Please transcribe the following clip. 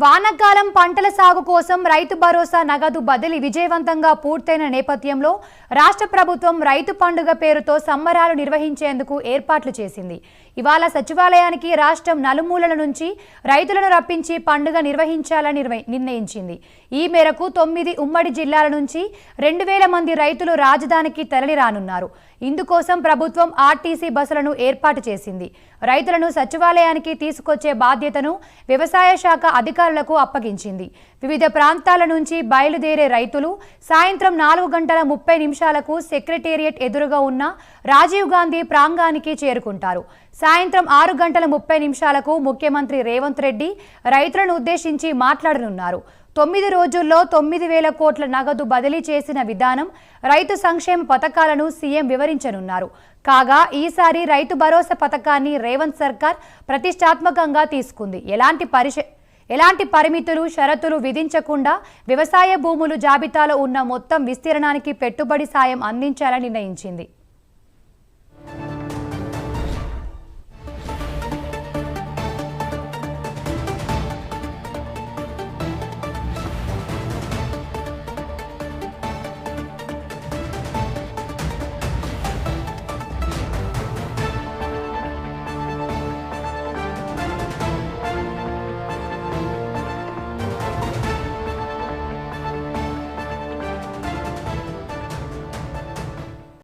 వానాకాలం పంటల సాగు కోసం రైతు భరోసా నగదు బదిలీ విజయవంతంగా పూర్తయిన నేపథ్యంలో రాష్ట్ర ప్రభుత్వం రైతు పండుగ పేరుతో సంబరాలు నిర్వహించేందుకు ఏర్పాట్లు చేసింది. ఇవాళ సచివాలయానికి రాష్ట్రం నలుమూలల నుంచి రైతులను రప్పించి పండుగ నిర్వహించాలని నిర్ణయించింది. ఈ మేరకు 9 ఉమ్మడి జిల్లాల నుంచి 2000 మంది రైతులు రాజధానికి తరలిరానున్నారు. ఇందుకోసం ప్రభుత్వం ఆర్టీసీ బస్సులను ఏర్పాటు చేసింది. రైతులను సచివాలయానికి తీసుకొచ్చే బాధ్యతను వ్యవసాయ శాఖ అధికారులకు అప్పగించింది. వివిధ ప్రాంతాల నుంచి బయలుదేరే రైతులు సాయంత్రం 4:30 సెక్రటేరియట్ ఎదురుగా ఉన్న రాజీవ్ గాంధీ ప్రాంగణానికి చేరుకుంటారు. సాయంత్రం 6:30 ముఖ్యమంత్రి రేవంత్ రెడ్డి రైతులను ఉద్దేశించి మాట్లాడనున్నారు. 9 రోజుల్లో 9,000 కోట్ల నగదు బదిలీ చేసిన విధానం, రైతు సంక్షేమ పథకాలను సీఎం వివరించనున్నారు. కాగా ఈసారి రైతు భరోసా పథకాన్ని రేవంత్ సర్కార్ ప్రతిష్టాత్మకంగా తీసుకుంది. ఎలాంటి పరిమితులు, షరతులు విధించకుండా వ్యవసాయ భూములు జాబితాలో ఉన్న మొత్తం విస్తీర్ణానికి పెట్టుబడి సాయం అందించాలని నిర్ణయించింది.